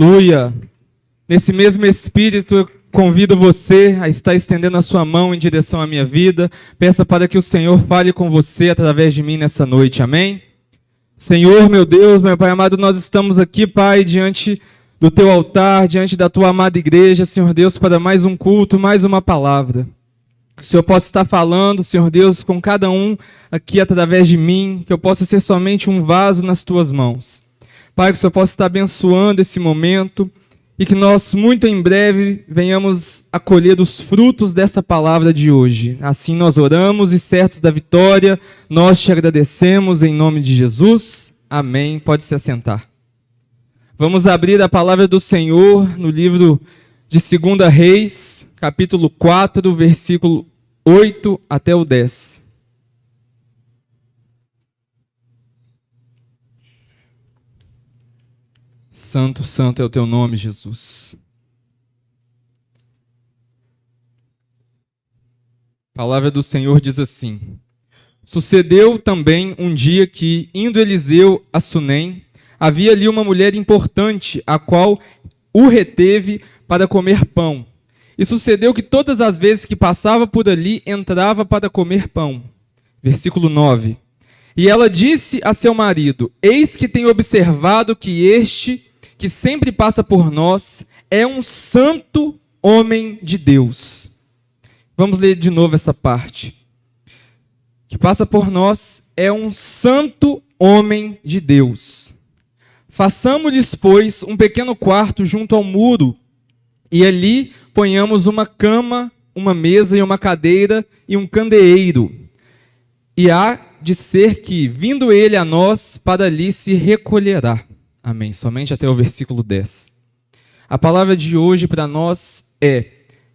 Aleluia! Nesse mesmo espírito, eu convido você a estar estendendo a sua mão em direção à minha vida. Peça para que o Senhor fale com você através de mim nessa noite, amém? Senhor, meu Deus, meu Pai amado, nós estamos aqui, Pai, diante do Teu altar, diante da Tua amada igreja, Senhor Deus, para mais um culto, mais uma palavra. Que o Senhor possa estar falando, Senhor Deus, com cada um aqui através de mim, que eu possa ser somente um vaso nas Tuas mãos. Pai, que o Senhor possa estar abençoando esse momento e que nós, muito em breve, venhamos a colher os frutos dessa palavra de hoje. Assim nós oramos e certos da vitória, nós te agradecemos em nome de Jesus. Amém. Pode se assentar. Vamos abrir a palavra do Senhor no livro de 2 Reis, capítulo 4, versículo 8 até o 10. Santo, santo é o teu nome, Jesus. A palavra do Senhor diz assim: Sucedeu também um dia que, indo Eliseu a Sunem, havia ali uma mulher importante, a qual o reteve para comer pão. E sucedeu que todas as vezes que passava por ali, entrava para comer pão. Versículo 9. E ela disse a seu marido: Eis que tenho observado que este, que sempre passa por nós, é um santo homem de Deus. Vamos ler de novo essa parte. Que passa por nós é um santo homem de Deus. Façamos-lhes, pois, um pequeno quarto junto ao muro, e ali ponhamos uma cama, uma mesa e uma cadeira e um candeeiro. E há de ser que, vindo ele a nós, para ali se recolherá. Amém. Somente até o versículo 10. A palavra de hoje para nós é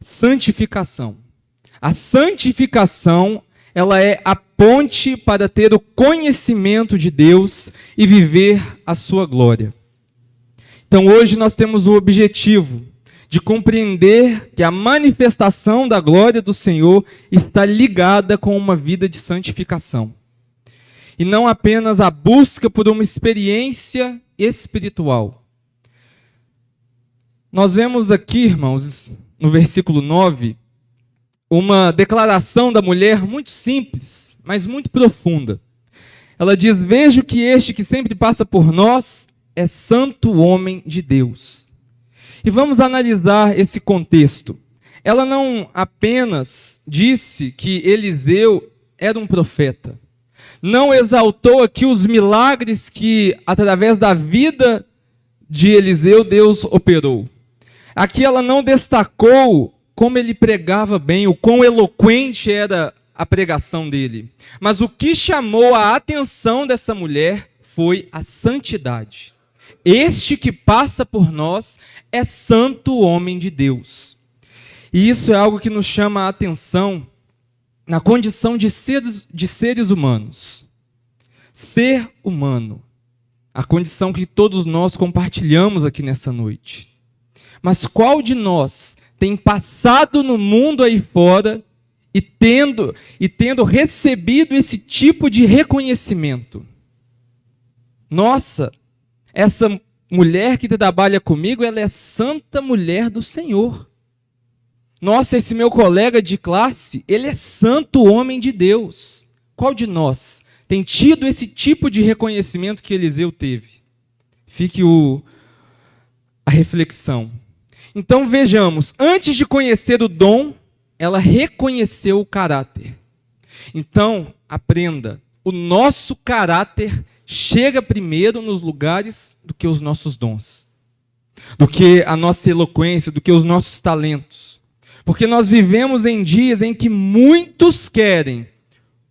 santificação. A santificação, ela é a ponte para ter o conhecimento de Deus e viver a sua glória. Então hoje nós temos o objetivo de compreender que a manifestação da glória do Senhor está ligada com uma vida de santificação. E não apenas a busca por uma experiência espiritual. Nós vemos aqui, irmãos, no versículo 9, uma declaração da mulher muito simples, mas muito profunda. Ela diz: Vejo que este que sempre passa por nós é santo homem de Deus. E vamos analisar esse contexto. Ela não apenas disse que Eliseu era um profeta, não exaltou aqui os milagres que, através da vida de Eliseu, Deus operou. Aqui ela não destacou como ele pregava bem, o quão eloquente era a pregação dele. Mas o que chamou a atenção dessa mulher foi a santidade. Este que passa por nós é santo homem de Deus. E isso é algo que nos chama a atenção na condição de seres humanos. Ser humano. A condição que todos nós compartilhamos aqui nessa noite. Mas qual de nós tem passado no mundo aí fora e tendo recebido esse tipo de reconhecimento? Nossa, essa mulher que trabalha comigo, ela é santa mulher do Senhor. Nossa, esse meu colega de classe, ele é santo homem de Deus. Qual de nós tem tido esse tipo de reconhecimento que Eliseu teve? Fique a reflexão. Então vejamos, antes de conhecer o dom, ela reconheceu o caráter. Então, aprenda, o nosso caráter chega primeiro nos lugares do que os nossos dons, do que a nossa eloquência, do que os nossos talentos. Porque nós vivemos em dias em que muitos querem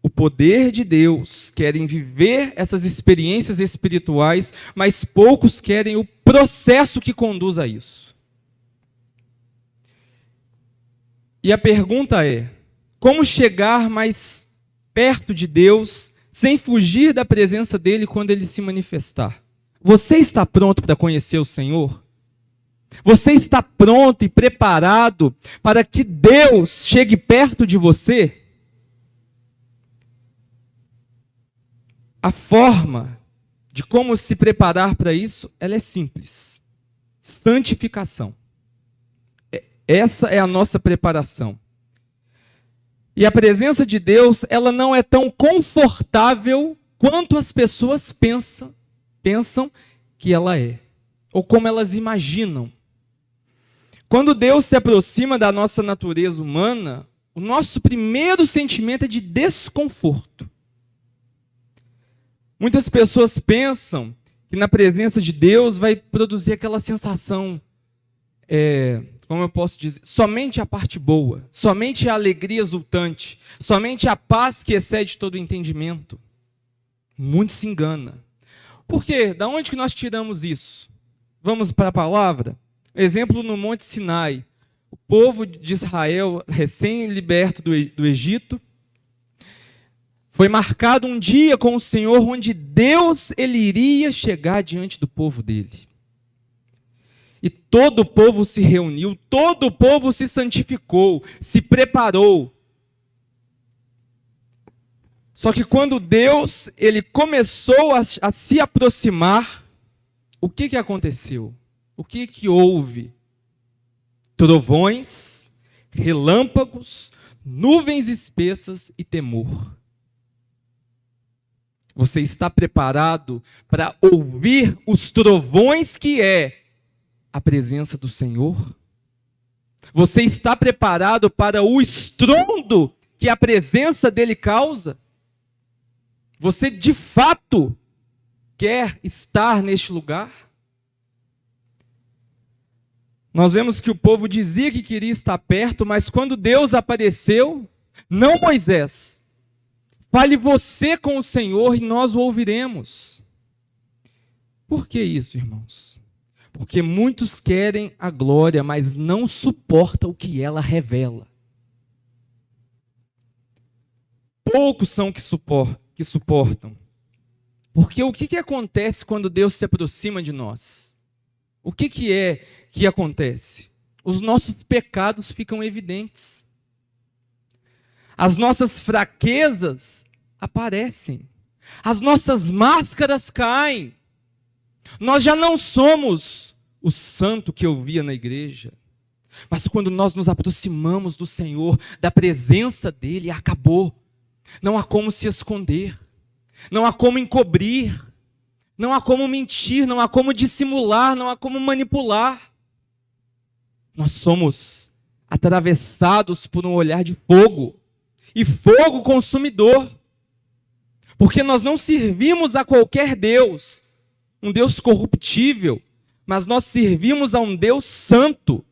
o poder de Deus, querem viver essas experiências espirituais, mas poucos querem o processo que conduz a isso. E a pergunta é: como chegar mais perto de Deus sem fugir da presença dele quando ele se manifestar? Você está pronto para conhecer o Senhor? Você está pronto e preparado para que Deus chegue perto de você? A forma de como se preparar para isso, ela é simples. santificação. Essa é a nossa preparação. E a presença de Deus, ela não é tão confortável quanto as pessoas pensam que ela é, ou como elas imaginam. Quando Deus se aproxima da nossa natureza humana, o nosso primeiro sentimento é de desconforto. Muitas pessoas pensam que na presença de Deus vai produzir aquela sensação, como eu posso dizer, somente a parte boa, somente a alegria exultante, somente a paz que excede todo o entendimento. Muito se engana. Por quê? Da onde que nós tiramos isso? Vamos para a palavra? Exemplo no Monte Sinai. O povo de Israel, recém-liberto do Egito, foi marcado um dia com o Senhor onde Deus ele iria chegar diante do povo dele. E todo o povo se reuniu, todo o povo se santificou, se preparou. Só que quando Deus ele começou a se aproximar, o que aconteceu? O que houve? Trovões, relâmpagos, nuvens espessas e temor. Você está preparado para ouvir os trovões que é a presença do Senhor? Você está preparado para o estrondo que a presença dele causa? Você de fato quer estar neste lugar? Nós vemos que o povo dizia que queria estar perto, mas quando Deus apareceu, não Moisés, fale você com o Senhor e nós o ouviremos. Por que isso, irmãos? Porque muitos querem a glória, mas não suportam o que ela revela. Poucos são que suportam. Porque o que acontece quando Deus se aproxima de nós? O que é que acontece? Os nossos pecados ficam evidentes. As nossas fraquezas aparecem. As nossas máscaras caem. Nós já não somos o santo que eu via na igreja. Mas quando nós nos aproximamos do Senhor, da presença dEle, acabou. Não há como se esconder. Não há como encobrir. Não há como mentir. Não há como dissimular. Não há como manipular. Nós somos atravessados por um olhar de fogo. E fogo consumidor. Porque nós não servimos a qualquer Deus. Um Deus corruptível, mas nós servimos a um Deus santo.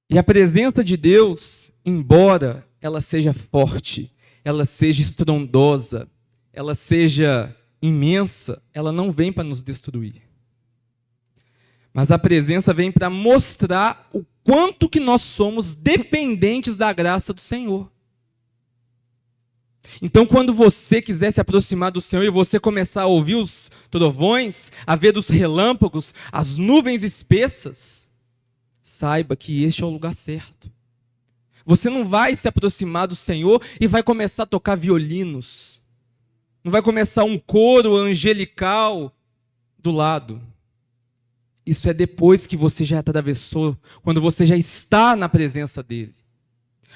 E a presença de Deus, embora ela seja forte, ela seja estrondosa, ela seja imensa, ela não vem para nos destruir. Mas a presença vem para mostrar o quanto que nós somos dependentes da graça do Senhor. Então, quando você quiser se aproximar do Senhor e você começar a ouvir os trovões, a ver os relâmpagos, as nuvens espessas, saiba que este é o lugar certo. Você não vai se aproximar do Senhor e vai começar a tocar violinos. Não vai começar um coro angelical do lado. Isso é depois que você já atravessou, quando você já está na presença dEle.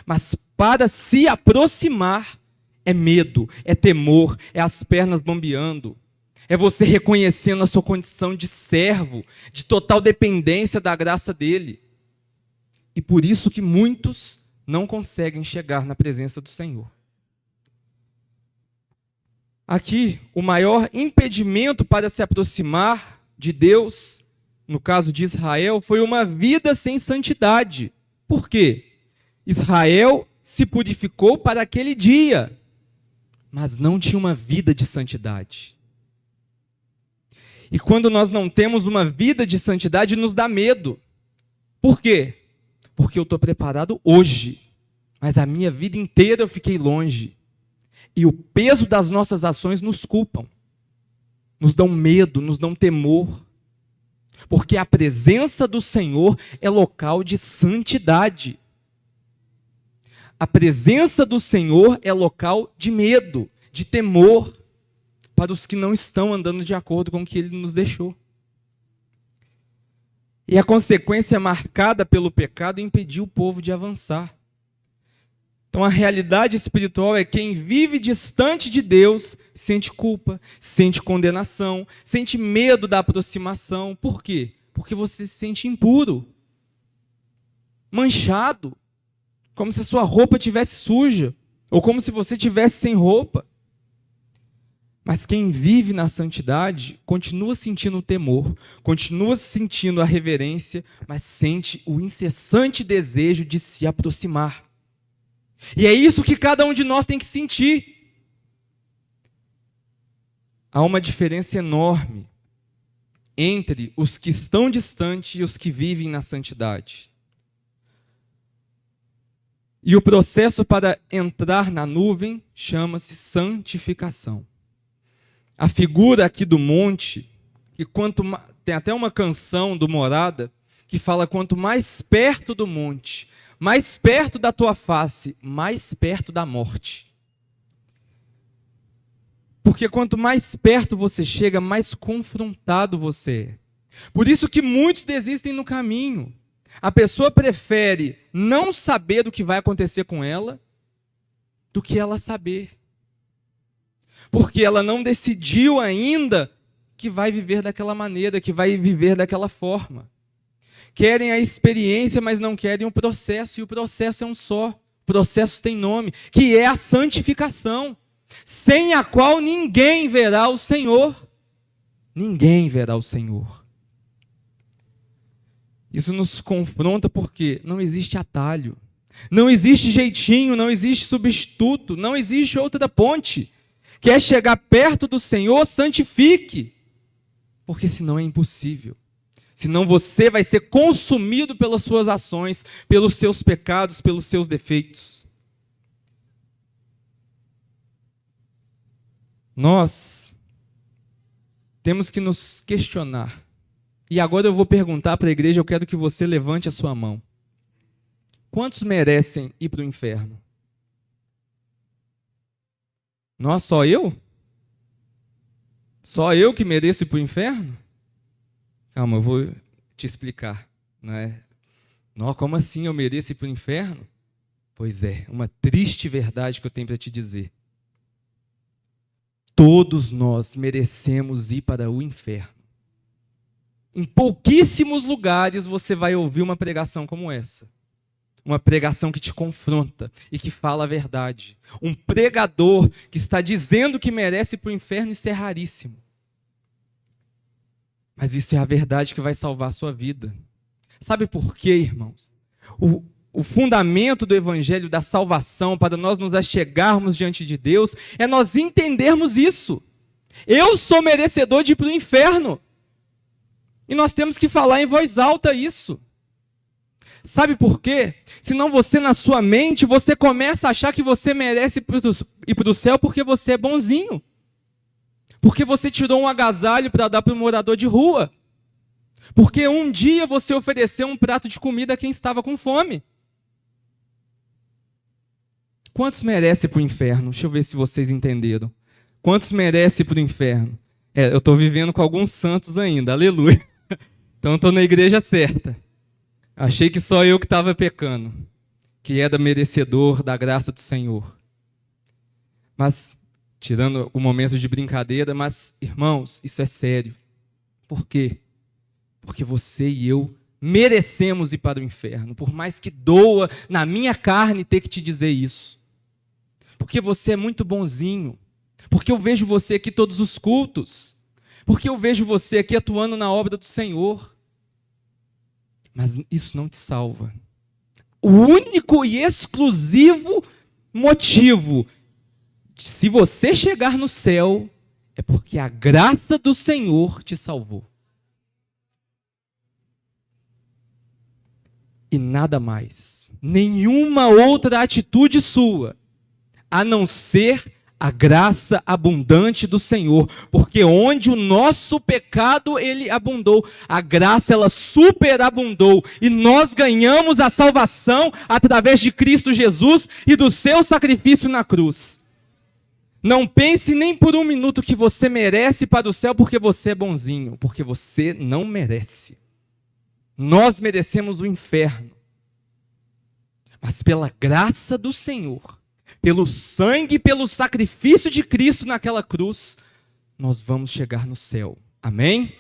Mas para se aproximar, é medo, é temor, é as pernas bambeando. É você reconhecendo a sua condição de servo, de total dependência da graça dEle. E por isso que muitos não conseguem chegar na presença do Senhor. Aqui, o maior impedimento para se aproximar de Deus, no caso de Israel, foi uma vida sem santidade. Por quê? Israel se purificou para aquele dia, mas não tinha uma vida de santidade. E quando nós não temos uma vida de santidade, nos dá medo. Por quê? Porque eu estou preparado hoje, mas a minha vida inteira eu fiquei longe. E o peso das nossas ações nos culpam, nos dão medo, nos dão temor. Porque a presença do Senhor é local de santidade. A presença do Senhor é local de medo, de temor. para os que não estão andando de acordo com o que ele nos deixou. E a consequência marcada pelo pecado impediu o povo de avançar. Então a realidade espiritual é quem vive distante de Deus sente culpa, sente condenação, sente medo da aproximação. Por quê? Porque você se sente impuro, manchado, como se a sua roupa estivesse suja, ou como se você estivesse sem roupa. Mas quem vive na santidade continua sentindo o temor, continua sentindo a reverência, mas sente o incessante desejo de se aproximar. E é isso que cada um de nós tem que sentir. Há uma diferença enorme entre os que estão distantes e os que vivem na santidade. E o processo para entrar na nuvem chama-se santificação. A figura aqui do monte, que tem até uma canção do Morada, que fala: quanto mais perto do monte, mais perto da tua face, mais perto da morte. Porque quanto mais perto você chega, mais confrontado você é. Por isso que muitos desistem no caminho. A pessoa prefere não saber do que vai acontecer com ela, do que ela saber. Porque ela não decidiu ainda que vai viver daquela maneira, que vai viver daquela forma. Querem a experiência, mas não querem o processo. E o processo é um só. O processo tem nome, que é a santificação, sem a qual ninguém verá o Senhor. Ninguém verá o Senhor. Isso nos confronta porque não existe atalho, não existe jeitinho, não existe substituto, não existe outra ponte. Quer chegar perto do Senhor, santifique, porque senão é impossível. Senão você vai ser consumido pelas suas ações, pelos seus pecados, pelos seus defeitos. Nós temos que nos questionar. E agora eu vou perguntar para a igreja, eu quero que você levante a sua mão. Quantos merecem ir para o inferno? Não, só eu? Só eu que mereço ir para o inferno? Calma, eu vou te explicar. Não é? Não, como assim eu mereço ir para o inferno? Pois é, uma triste verdade que eu tenho para te dizer. Todos nós merecemos ir para o inferno. Em pouquíssimos lugares você vai ouvir uma pregação como essa. Uma pregação que te confronta e que fala a verdade. Um pregador que está dizendo que merece ir para o inferno, isso é raríssimo. Mas isso é a verdade que vai salvar a sua vida. Sabe por quê, irmãos? O fundamento do evangelho da salvação, para nós nos achegarmos diante de Deus, é nós entendermos isso. Eu sou merecedor de ir para o inferno. E nós temos que falar em voz alta isso. Sabe por quê? Senão você, na sua mente, você começa a achar que você merece ir para o céu porque você é bonzinho. Porque você tirou um agasalho para dar para um morador de rua. Porque um dia você ofereceu um prato de comida a quem estava com fome. Quantos merecem ir para o inferno? Deixa eu ver se vocês entenderam. Quantos merecem ir para o inferno? Eu estou vivendo com alguns santos ainda, aleluia. Então estou na igreja certa. Achei que só eu que estava pecando, que era merecedor da graça do Senhor. Mas, tirando o momento de brincadeira, mas, irmãos, isso é sério. Por quê? Porque você e eu merecemos ir para o inferno, por mais que doa na minha carne ter que te dizer isso. Porque você é muito bonzinho, porque eu vejo você aqui todos os cultos, porque eu vejo você aqui atuando na obra do Senhor. Mas isso não te salva. O único e exclusivo motivo de se você chegar no céu é porque a graça do Senhor te salvou. E nada mais. Nenhuma outra atitude sua, a não ser a graça abundante do Senhor, porque onde o nosso pecado ele abundou, a graça ela superabundou, e nós ganhamos a salvação através de Cristo Jesus e do seu sacrifício na cruz. Não pense nem por um minuto que você merece para o céu porque você é bonzinho, porque você não merece. Nós merecemos o inferno. Mas pela graça do Senhor, pelo sangue e pelo sacrifício de Cristo naquela cruz, nós vamos chegar no céu. Amém?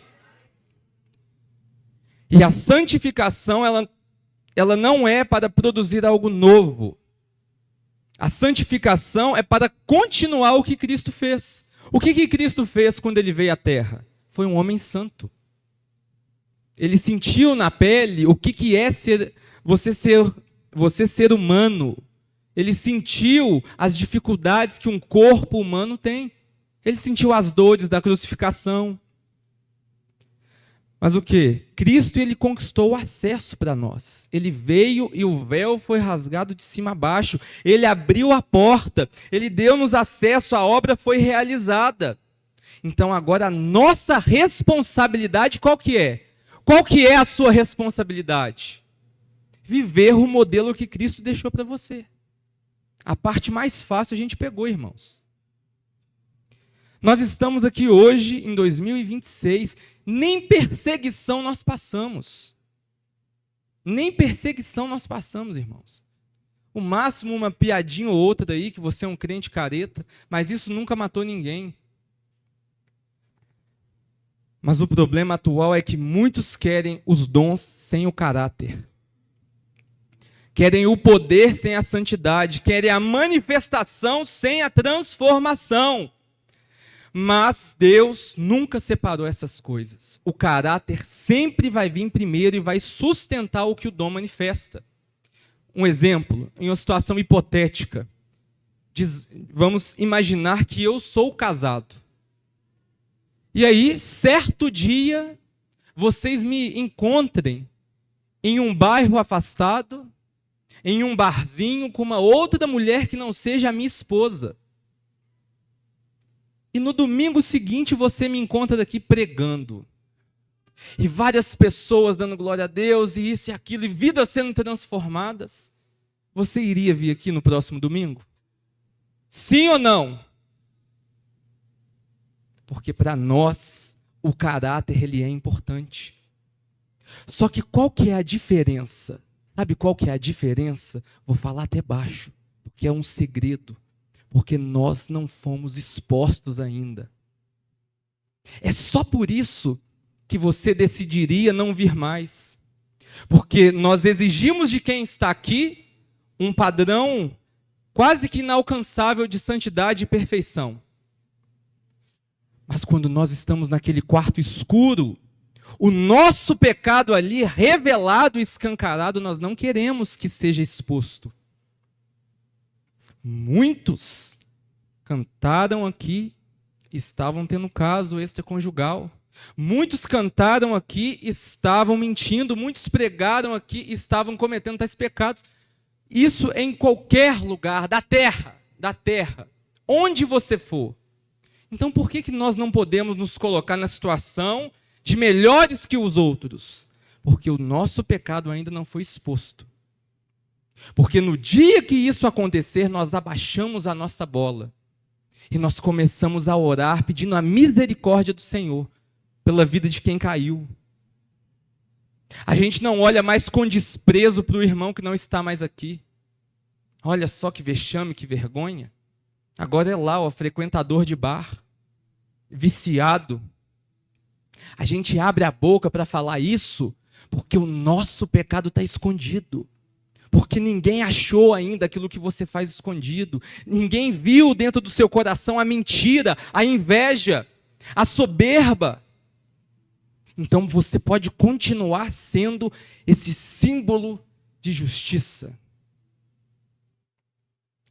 E a santificação, ela não é para produzir algo novo. A santificação é para continuar o que Cristo fez. O que Cristo fez quando ele veio à terra? Foi um homem santo. Ele sentiu na pele o que é você ser humano. Ele sentiu as dificuldades que um corpo humano tem. Ele sentiu as dores da crucificação. Mas o que? Cristo, ele conquistou o acesso para nós. Ele veio e o véu foi rasgado de cima a baixo. Ele abriu a porta. Ele deu-nos acesso, a obra foi realizada. Então agora a nossa responsabilidade qual que é? Qual que é a sua responsabilidade? Viver o modelo que Cristo deixou para você. A parte mais fácil a gente pegou, irmãos. Nós estamos aqui hoje, em 2026, nem perseguição nós passamos. Nem perseguição nós passamos, irmãos. O máximo uma piadinha ou outra daí, que você é um crente careta, mas isso nunca matou ninguém. Mas o problema atual é que muitos querem os dons sem o caráter. Querem o poder sem a santidade. Querem a manifestação sem a transformação. Mas Deus nunca separou essas coisas. O caráter sempre vai vir primeiro e vai sustentar o que o dom manifesta. Um exemplo, em uma situação hipotética. Vamos imaginar que eu sou casado. E aí, certo dia, vocês me encontrem em um bairro afastado, em um barzinho com uma outra mulher que não seja a minha esposa. E no domingo seguinte você me encontra daqui pregando. E várias pessoas dando glória a Deus, e isso e aquilo, e vidas sendo transformadas. Você iria vir aqui no próximo domingo? Sim ou não? Porque para nós, o caráter ele é importante. Só que qual que é a diferença? Sabe qual que é a diferença? Vou falar até baixo, porque é um segredo. Porque nós não fomos expostos ainda. É só por isso que você decidiria não vir mais. Porque nós exigimos de quem está aqui um padrão quase que inalcançável de santidade e perfeição. Mas quando nós estamos naquele quarto escuro, o nosso pecado ali revelado e escancarado, nós não queremos que seja exposto. Muitos cantaram aqui, estavam tendo caso extraconjugal. Muitos cantaram aqui, estavam mentindo. Muitos pregaram aqui, estavam cometendo tais pecados. Isso em qualquer lugar da terra, onde você for. Então por que nós não podemos nos colocar na situação de melhores que os outros? Porque o nosso pecado ainda não foi exposto. Porque no dia que isso acontecer, nós abaixamos a nossa bola. E nós começamos a orar pedindo a misericórdia do Senhor pela vida de quem caiu. A gente não olha mais com desprezo para o irmão que não está mais aqui. Olha só que vexame, que vergonha. Agora é lá, frequentador de bar, viciado. A gente abre a boca para falar isso porque o nosso pecado está escondido. Porque ninguém achou ainda aquilo que você faz escondido. Ninguém viu dentro do seu coração a mentira, a inveja, a soberba. Então você pode continuar sendo esse símbolo de justiça.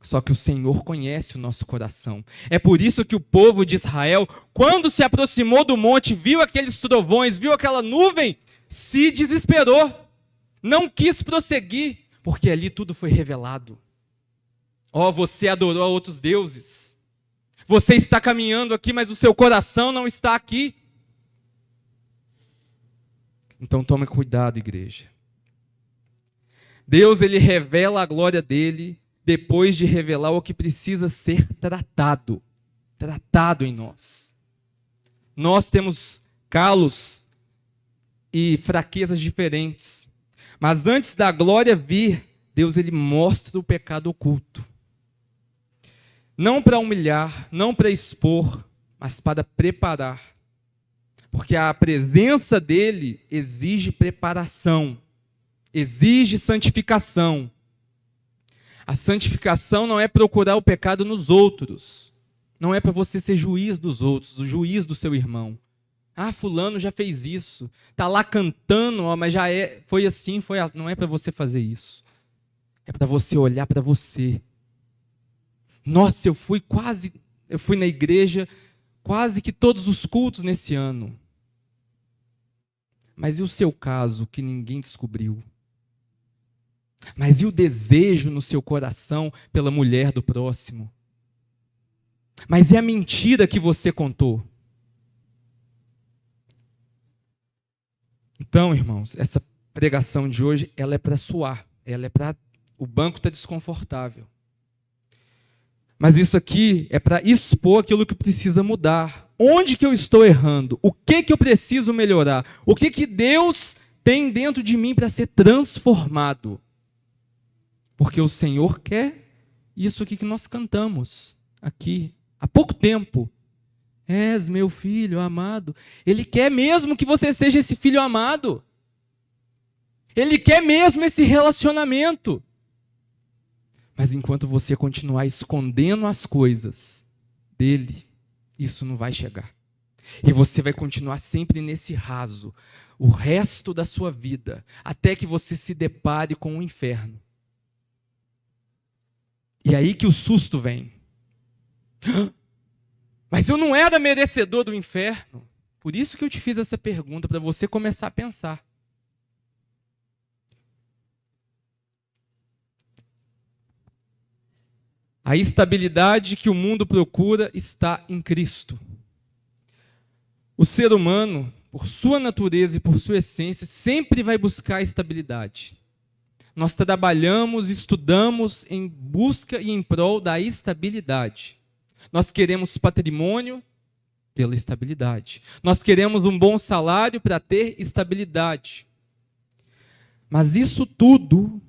Só que o Senhor conhece o nosso coração. É por isso que o povo de Israel, quando se aproximou do monte, viu aqueles trovões, viu aquela nuvem, se desesperou. Não quis prosseguir, porque ali tudo foi revelado. Você adorou a outros deuses. Você está caminhando aqui, mas o seu coração não está aqui. Então tome cuidado, igreja. Deus, ele revela a glória dele depois de revelar o que precisa ser tratado. tratado em nós. Nós temos calos e fraquezas diferentes. Mas antes da glória vir, Deus ele mostra o pecado oculto. Não para humilhar, não para expor, mas para preparar. Porque a presença dele exige preparação, exige santificação. A santificação não é procurar o pecado nos outros. Não é para você ser juiz dos outros, o juiz do seu irmão. Ah, fulano já fez isso. Está lá cantando, mas já foi assim, não é para você fazer isso. É para você olhar para você. Nossa, eu fui na igreja quase que todos os cultos nesse ano. Mas e o seu caso que ninguém descobriu? Mas e o desejo no seu coração pela mulher do próximo? Mas e a mentira que você contou? Então, irmãos, essa pregação de hoje, ela é para suar. O banco está desconfortável. Mas isso aqui é para expor aquilo que precisa mudar. Onde que eu estou errando? O que eu preciso melhorar? O que Deus tem dentro de mim para ser transformado? Porque o Senhor quer isso aqui que nós cantamos aqui há pouco tempo. És meu filho amado. Ele quer mesmo que você seja esse filho amado. Ele quer mesmo esse relacionamento. Mas enquanto você continuar escondendo as coisas dele, isso não vai chegar. E você vai continuar sempre nesse raso, o resto da sua vida, até que você se depare com o inferno. E aí que o susto vem. Mas eu não era merecedor do inferno. Por isso que eu te fiz essa pergunta, para você começar a pensar. A estabilidade que o mundo procura está em Cristo. O ser humano, por sua natureza e por sua essência, sempre vai buscar estabilidade. Nós trabalhamos, estudamos em busca e em prol da estabilidade. Nós queremos patrimônio pela estabilidade. Nós queremos um bom salário para ter estabilidade. Mas isso tudo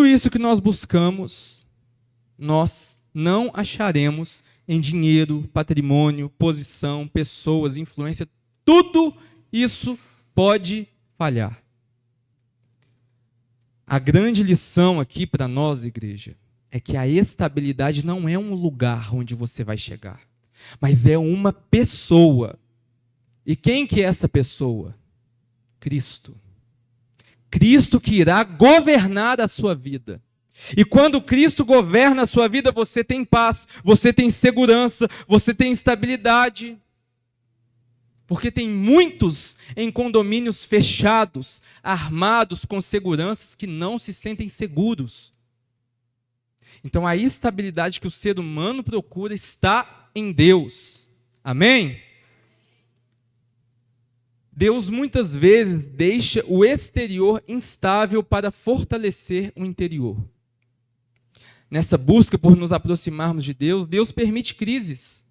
isso que nós buscamos, nós não acharemos em dinheiro, patrimônio, posição, pessoas, influência. Tudo isso pode falhar. A grande lição aqui para nós, igreja, é que a estabilidade não é um lugar onde você vai chegar, mas é uma pessoa. E quem que é essa pessoa? Cristo. Cristo que irá governar a sua vida. E quando Cristo governa a sua vida, você tem paz, você tem segurança, você tem estabilidade. Porque tem muitos em condomínios fechados, armados com seguranças que não se sentem seguros. Então a estabilidade que o ser humano procura está em Deus. Amém? Deus muitas vezes deixa o exterior instável para fortalecer o interior. Nessa busca por nos aproximarmos de Deus, Deus permite crises.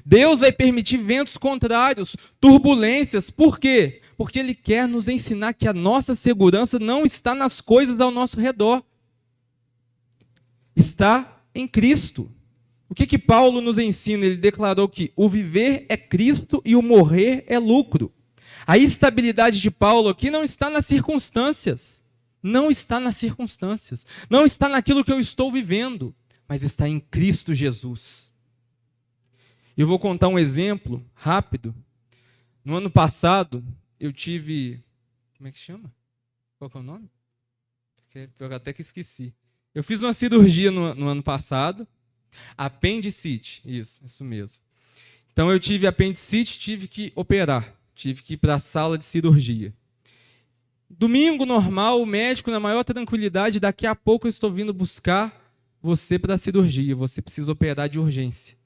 Deus vai permitir ventos contrários, turbulências. Por quê? Porque Ele quer nos ensinar que a nossa segurança não está nas coisas ao nosso redor. Está em Cristo. O que Paulo nos ensina? Ele declarou que o viver é Cristo e o morrer é lucro. A estabilidade de Paulo aqui não está nas circunstâncias. Não está nas circunstâncias. Não está naquilo que eu estou vivendo. Mas está em Cristo Jesus. Eu vou contar um exemplo rápido. No ano passado, eu tive... Como é que chama? Qual que é o nome? Eu até que esqueci. Eu fiz uma cirurgia no ano passado. Apendicite. Isso mesmo. Então eu tive apendicite, tive que operar. Tive que ir para a sala de cirurgia. Domingo normal, o médico na maior tranquilidade, daqui a pouco eu estou vindo buscar você para a cirurgia. Você precisa operar de urgência.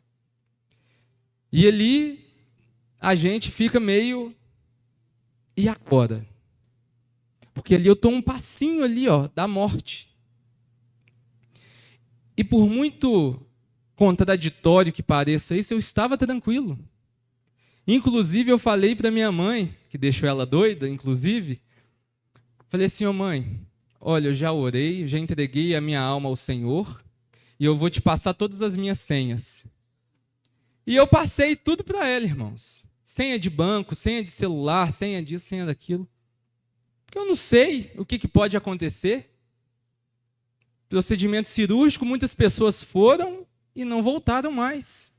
E ali a gente fica meio... E agora? Porque ali eu estou um passinho ali, da morte. E por muito contraditório que pareça isso, eu estava tranquilo. Inclusive, eu falei para minha mãe, que deixou ela doida, inclusive, falei assim, ô mãe, olha, eu já orei, já entreguei a minha alma ao Senhor, e eu vou te passar todas as minhas senhas. E eu passei tudo para ela, irmãos. Senha de banco, senha de celular, senha disso, senha daquilo. Porque eu não sei o que pode acontecer. Procedimento cirúrgico, muitas pessoas foram e não voltaram mais.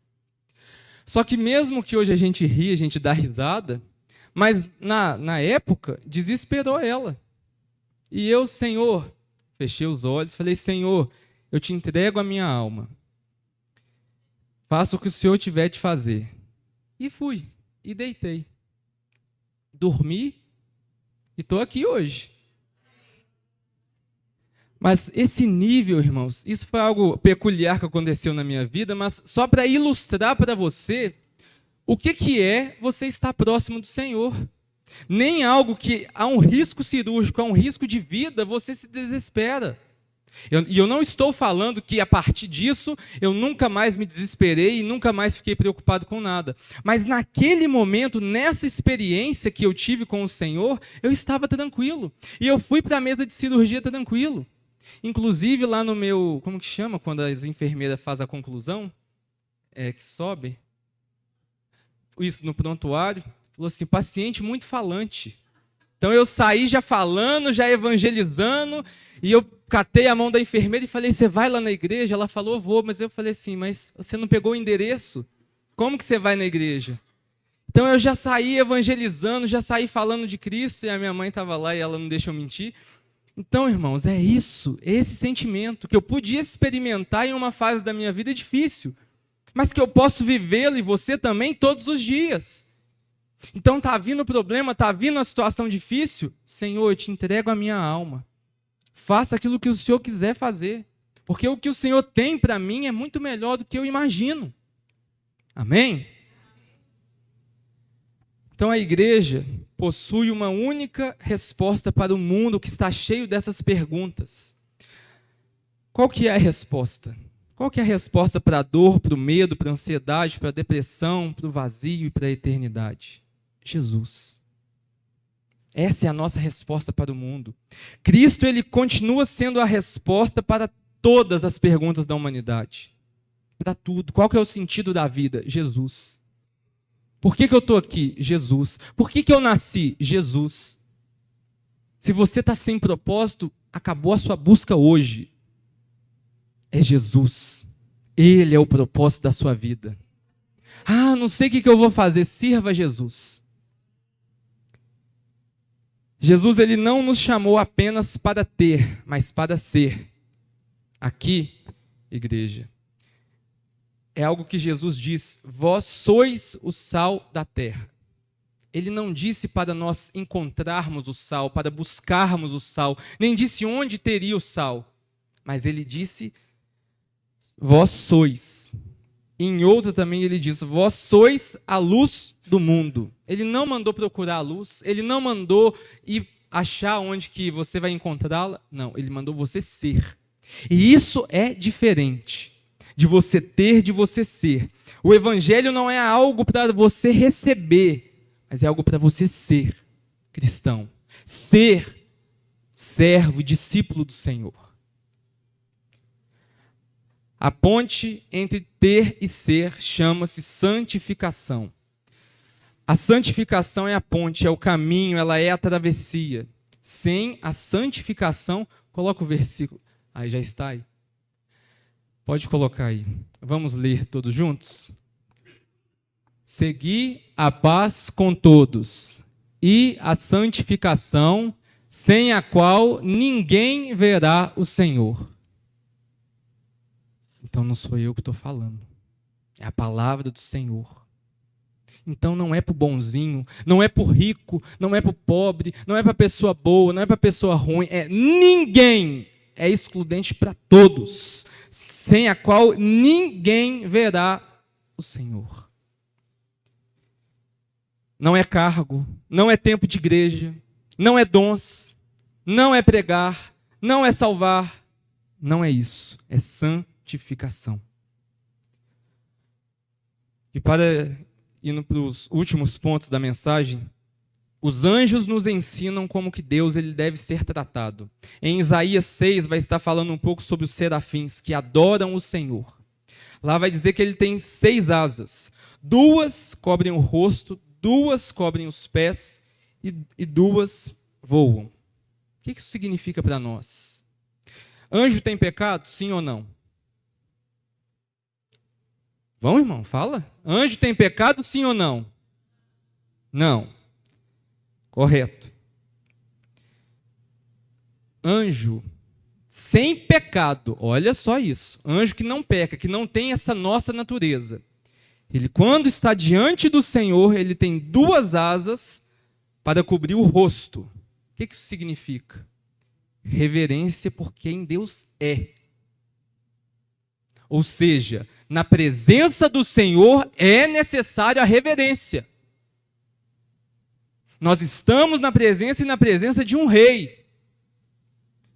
Só que mesmo que hoje a gente ri, a gente dá risada, mas na época desesperou ela. E eu, Senhor, fechei os olhos, falei, Senhor, eu te entrego a minha alma. Faça o que o Senhor tiver de fazer. E fui, e deitei. Dormi, e estou aqui hoje. Mas esse nível, irmãos, isso foi algo peculiar que aconteceu na minha vida, mas só para ilustrar para você o que é você estar próximo do Senhor. Nem algo que há um risco cirúrgico, há um risco de vida, você se desespera. E eu não estou falando que a partir disso eu nunca mais me desesperei e nunca mais fiquei preocupado com nada. Mas naquele momento, nessa experiência que eu tive com o Senhor, eu estava tranquilo. E eu fui para a mesa de cirurgia tranquilo. Inclusive lá no meu, como que chama quando as enfermeiras fazem a conclusão? Que sobe? Isso, no prontuário. Falou assim, paciente muito falante. Então eu saí já falando, já evangelizando, e eu catei a mão da enfermeira e falei, você vai lá na igreja? Ela falou, vou, mas eu falei assim, mas você não pegou o endereço? Como que você vai na igreja? Então eu já saí evangelizando, já saí falando de Cristo, e a minha mãe estava lá e ela não deixa eu mentir. Então, irmãos, é isso, esse sentimento que eu podia experimentar em uma fase da minha vida difícil, mas que eu posso vivê-lo e você também todos os dias. Então está vindo o problema, está vindo a situação difícil, Senhor, eu te entrego a minha alma. Faça aquilo que o Senhor quiser fazer, porque o que o Senhor tem para mim é muito melhor do que eu imagino. Amém? Então a igreja possui uma única resposta para o mundo que está cheio dessas perguntas. Qual que é a resposta? Qual que é a resposta para a dor, para o medo, para a ansiedade, para a depressão, para o vazio e para a eternidade? Jesus. Essa é a nossa resposta para o mundo. Cristo, ele continua sendo a resposta para todas as perguntas da humanidade. Para tudo. Qual que é o sentido da vida? Jesus. Por que eu estou aqui? Jesus. Por que eu nasci? Jesus. Se você está sem propósito, acabou a sua busca hoje. É Jesus. Ele é o propósito da sua vida. Ah, não sei o que eu vou fazer. Sirva a Jesus. Jesus, ele não nos chamou apenas para ter, mas para ser. Aqui, igreja, é algo que Jesus diz, vós sois o sal da terra. Ele não disse para nós encontrarmos o sal, para buscarmos o sal, nem disse onde teria o sal, mas ele disse, vós sois. Em outro também ele diz, vós sois a luz do mundo. Ele não mandou procurar a luz, ele não mandou ir achar onde que você vai encontrá-la. Não, ele mandou você ser. E isso é diferente de você ter, de você ser. O evangelho não é algo para você receber, mas é algo para você ser cristão. Ser servo, discípulo do Senhor. A ponte entre ter e ser chama-se santificação. A santificação é a ponte, é o caminho, ela é a travessia. Sem a santificação, coloca o versículo. Aí já está aí. Pode colocar aí. Vamos ler todos juntos? Segui a paz com todos e a santificação, sem a qual ninguém verá o Senhor. Então não sou eu que estou falando. É a palavra do Senhor. Então não é para o bonzinho, não é para o rico, não é para o pobre, não é para a pessoa boa, não é para a pessoa ruim. É ninguém. É excludente para todos. Sem a qual ninguém verá o Senhor. Não é cargo, não é tempo de igreja, não é dons, não é pregar, não é salvar. Não é isso. É santificação. E indo para os últimos pontos da mensagem, os anjos nos ensinam como que Deus ele deve ser tratado. Em Isaías 6 vai estar falando um pouco sobre os serafins que adoram o Senhor. Lá vai dizer que ele tem 6 asas. 2 cobrem o rosto, 2 cobrem os pés e 2 voam. O que isso significa para nós? Anjo tem pecado, sim ou não? Vamos, irmão, fala. Anjo tem pecado, sim ou não? Não. Correto. Anjo sem pecado, olha só isso. Anjo que não peca, que não tem essa nossa natureza. Ele, quando está diante do Senhor, ele tem 2 asas para cobrir o rosto. O que isso significa? Reverência por quem Deus é. Ou seja, na presença do Senhor é necessária a reverência. Nós estamos na presença e na presença de um rei.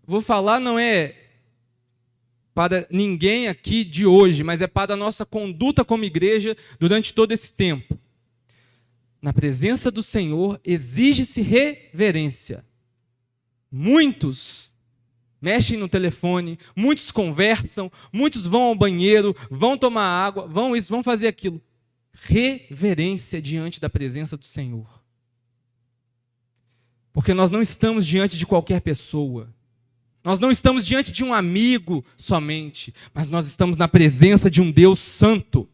Vou falar, não é para ninguém aqui de hoje, mas é para a nossa conduta como igreja durante todo esse tempo. Na presença do Senhor exige-se reverência. Muitos mexem no telefone, muitos conversam, muitos vão ao banheiro, vão tomar água, vão isso, vão fazer aquilo. Reverência diante da presença do Senhor. Porque nós não estamos diante de qualquer pessoa. Nós não estamos diante de um amigo somente, mas nós estamos na presença de um Deus santo.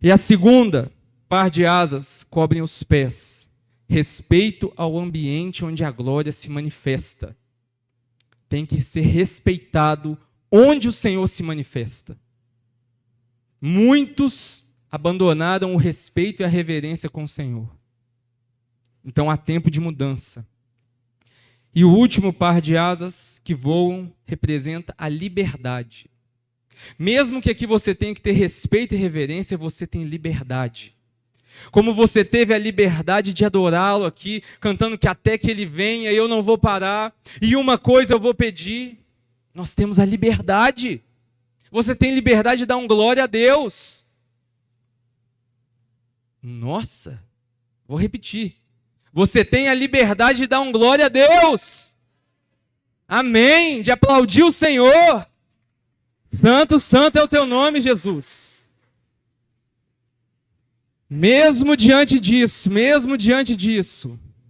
E a segunda par de asas cobrem os pés. Respeito ao ambiente onde a glória se manifesta. Tem que ser respeitado onde o Senhor se manifesta. Muitos abandonaram o respeito e a reverência com o Senhor. Então há tempo de mudança. E o último par de asas que voam representa a liberdade. Mesmo que aqui você tenha que ter respeito e reverência, você tem liberdade. Como você teve a liberdade de adorá-lo aqui, cantando que até que ele venha eu não vou parar, e uma coisa eu vou pedir, nós temos a liberdade. Você tem liberdade de dar um glória a Deus. Nossa, vou repetir. Você tem a liberdade de dar um glória a Deus. Amém. De aplaudir o Senhor. Santo, santo é o teu nome, Jesus. Mesmo diante disso,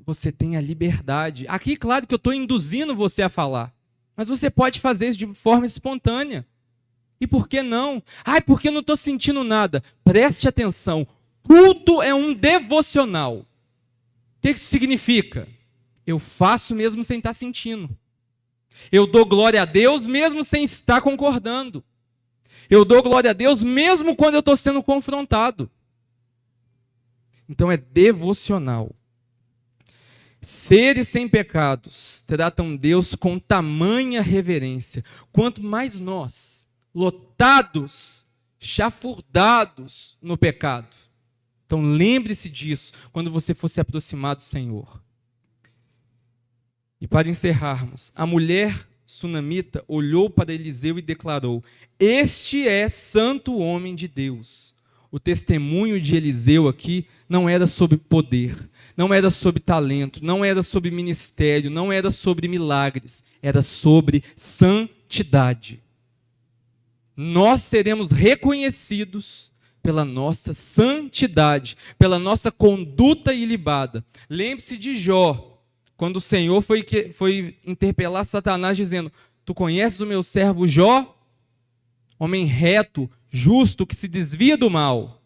você tem a liberdade. Aqui, claro que eu estou induzindo você a falar. Mas você pode fazer isso de forma espontânea. E por que não? Ai, porque eu não estou sentindo nada. Preste atenção. Culto é um devocional. O que isso significa? Eu faço mesmo sem estar sentindo. Eu dou glória a Deus mesmo sem estar concordando. Eu dou glória a Deus mesmo quando eu estou sendo confrontado. Então é devocional. Seres sem pecados tratam Deus com tamanha reverência. Quanto mais nós, lotados, chafurdados no pecado. Então lembre-se disso quando você for se aproximar do Senhor. E para encerrarmos, a mulher sunamita olhou para Eliseu e declarou: este é santo homem de Deus. O testemunho de Eliseu aqui não era sobre poder, não era sobre talento, não era sobre ministério, não era sobre milagres, era sobre santidade. Nós seremos reconhecidos pela nossa santidade, pela nossa conduta ilibada. Lembre-se de Jó, quando o Senhor foi interpelar Satanás dizendo: tu conheces o meu servo Jó? Homem reto, justo, que se desvia do mal.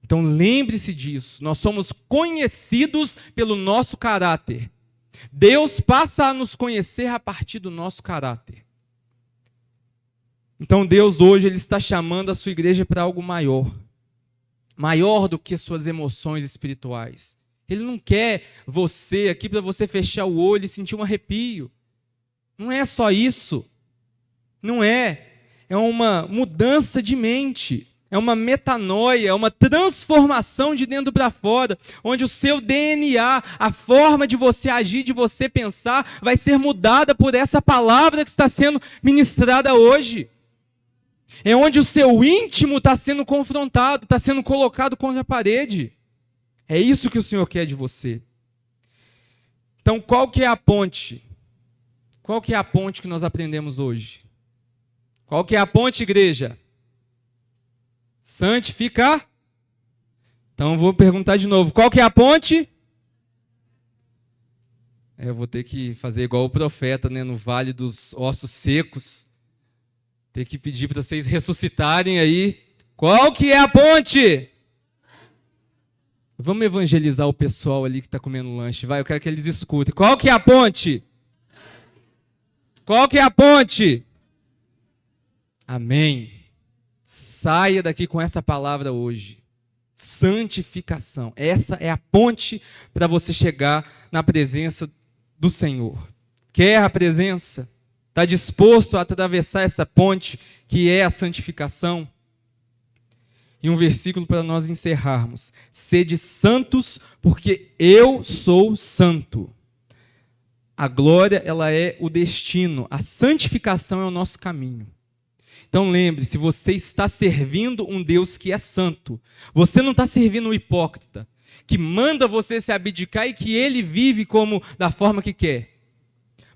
Então lembre-se disso, nós somos conhecidos pelo nosso caráter. Deus passa a nos conhecer a partir do nosso caráter. Então Deus hoje ele está chamando a sua igreja para algo maior. Maior do que suas emoções espirituais. Ele não quer você aqui para você fechar o olho e sentir um arrepio. Não é só isso. Não é. É uma mudança de mente. É uma metanoia, é uma transformação de dentro para fora, onde o seu DNA, a forma de você agir, de você pensar, vai ser mudada por essa palavra que está sendo ministrada hoje. É onde o seu íntimo está sendo confrontado, está sendo colocado contra a parede. É isso que o Senhor quer de você. Então, qual que é a ponte? Qual que é a ponte que nós aprendemos hoje? Qual que é a ponte, igreja? Santificar. Então, vou perguntar de novo. Qual que é a ponte? Eu vou ter que fazer igual o profeta, né, no vale dos ossos secos. Ter que pedir para vocês ressuscitarem aí. Qual que é a ponte? Vamos evangelizar o pessoal ali que está comendo lanche. Vai, eu quero que eles escutem. Qual que é a ponte? Qual que é a ponte? Amém. Saia daqui com essa palavra hoje. Santificação. Essa é a ponte para você chegar na presença do Senhor. Quer a presença? Está disposto a atravessar essa ponte que é a santificação? E um versículo para nós encerrarmos. Sede santos, porque eu sou santo. A glória, ela é o destino. A santificação é o nosso caminho. Então lembre-se, você está servindo um Deus que é santo. Você não está servindo um hipócrita, que manda você se abdicar e que ele vive como da forma que quer.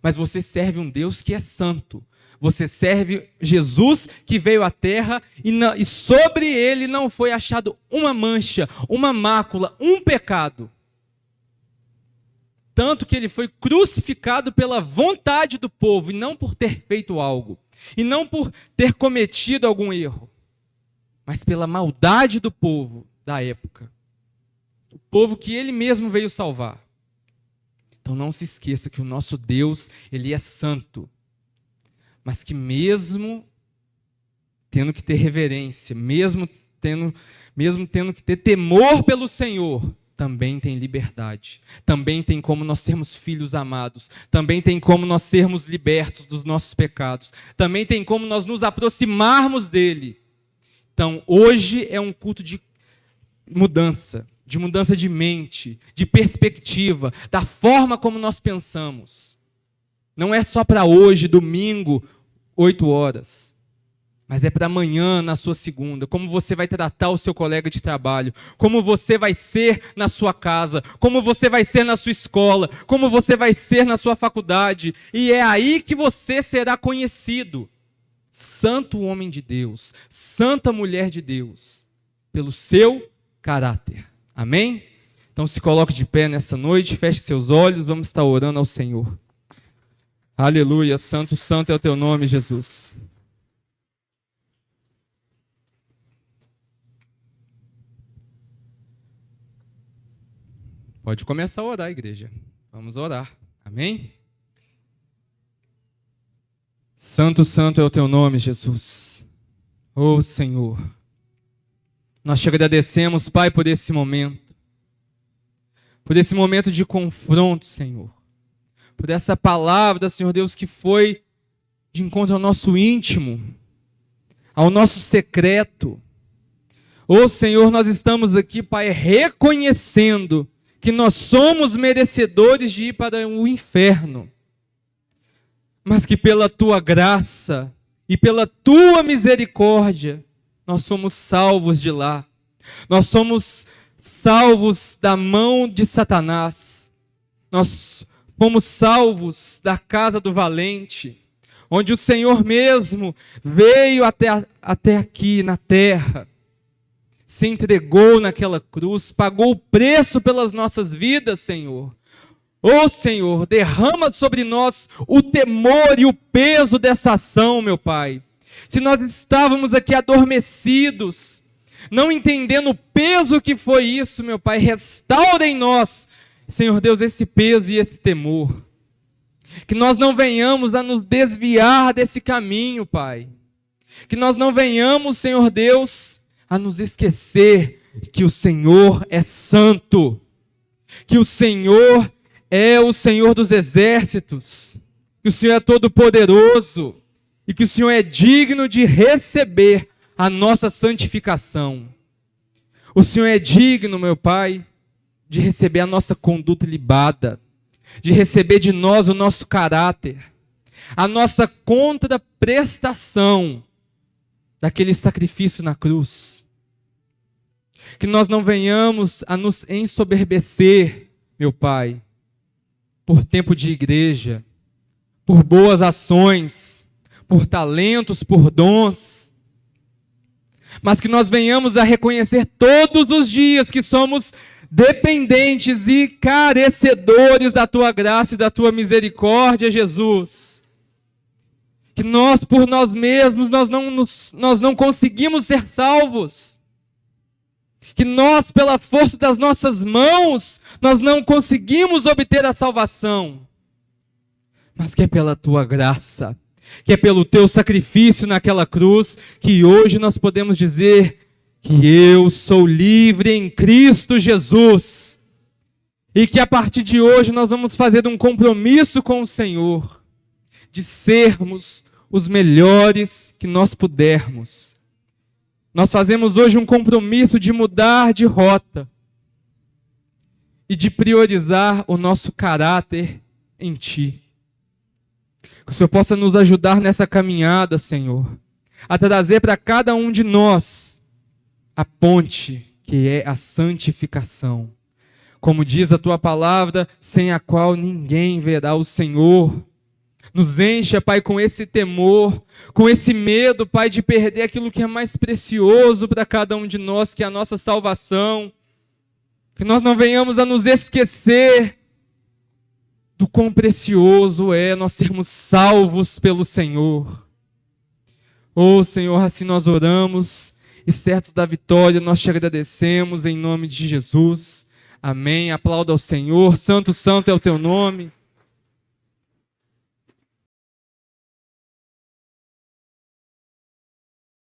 Mas você serve um Deus que é santo. Você serve Jesus que veio à terra e sobre ele não foi achado uma mancha, uma mácula, um pecado. Tanto que ele foi crucificado pela vontade do povo e não por ter feito algo. E não por ter cometido algum erro. Mas pela maldade do povo da época. O povo que ele mesmo veio salvar. Então não se esqueça que o nosso Deus, ele é santo. Mas que mesmo tendo que ter reverência, mesmo tendo que ter temor pelo Senhor, também tem liberdade. Também tem como nós sermos filhos amados. Também tem como nós sermos libertos dos nossos pecados. Também tem como nós nos aproximarmos dele. Então, hoje é um culto de mudança de mente, de perspectiva, da forma como nós pensamos. Não é só para hoje, domingo, 8 horas. Mas é para amanhã, na sua segunda. Como você vai tratar o seu colega de trabalho. Como você vai ser na sua casa. Como você vai ser na sua escola. Como você vai ser na sua faculdade. E é aí que você será conhecido. Santo homem de Deus. Santa mulher de Deus. Pelo seu caráter. Amém? Então se coloque de pé nessa noite. Feche seus olhos. Vamos estar orando ao Senhor. Aleluia, santo, santo é o teu nome, Jesus. Pode começar a orar, igreja. Vamos orar. Amém? Santo, santo é o teu nome, Jesus. Oh, Senhor. Nós te agradecemos, Pai, por esse momento. Por esse momento de confronto, Senhor. Por essa palavra, Senhor Deus, que foi de encontro ao nosso íntimo, ao nosso secreto. Ô Senhor, nós estamos aqui, Pai, reconhecendo que nós somos merecedores de ir para o inferno, mas que pela Tua graça e pela Tua misericórdia, nós somos salvos de lá. Nós somos salvos da mão de Satanás. Nós fomos salvos da casa do valente, onde o Senhor mesmo veio até aqui na terra, se entregou naquela cruz, pagou o preço pelas nossas vidas, Senhor. Ô Senhor, derrama sobre nós o temor e o peso dessa ação, meu Pai. Se nós estávamos aqui adormecidos, não entendendo o peso que foi isso, meu Pai, restaura em nós, Senhor Deus, esse peso e esse temor. Que nós não venhamos a nos desviar desse caminho, Pai. Que nós não venhamos, Senhor Deus, a nos esquecer que o Senhor é santo. Que o Senhor é o Senhor dos exércitos. Que o Senhor é todo-poderoso. E que o Senhor é digno de receber a nossa santificação. O Senhor é digno, meu Pai, de receber a nossa conduta ilibada, de receber de nós o nosso caráter, a nossa contraprestação. daquele sacrifício na cruz. Que nós não venhamos a nos ensoberbecer, meu Pai, por tempo de igreja, por boas ações, por talentos, por dons, mas que nós venhamos a reconhecer todos os dias que somos dependentes e carecedores da Tua graça e da Tua misericórdia, Jesus. Que nós, por nós mesmos, nós não conseguimos ser salvos. Que nós, pela força das nossas mãos, nós não conseguimos obter a salvação. Mas que é pela Tua graça, que é pelo Teu sacrifício naquela cruz, que hoje nós podemos dizer que eu sou livre em Cristo Jesus. E que a partir de hoje nós vamos fazer um compromisso com o Senhor, de sermos os melhores que nós pudermos. Nós fazemos hoje um compromisso de mudar de rota e de priorizar o nosso caráter em Ti. Que o Senhor possa nos ajudar nessa caminhada, Senhor, a trazer para cada um de nós a ponte que é a santificação. Como diz a Tua palavra, sem a qual ninguém verá o Senhor. Nos encha, Pai, com esse temor, com esse medo, Pai, de perder aquilo que é mais precioso para cada um de nós, que é a nossa salvação. Que nós não venhamos a nos esquecer do quão precioso é nós sermos salvos pelo Senhor. Oh, Senhor, assim nós oramos e certos da vitória nós te agradecemos em nome de Jesus. Amém. Aplauda ao Senhor. Santo, santo é o Teu nome.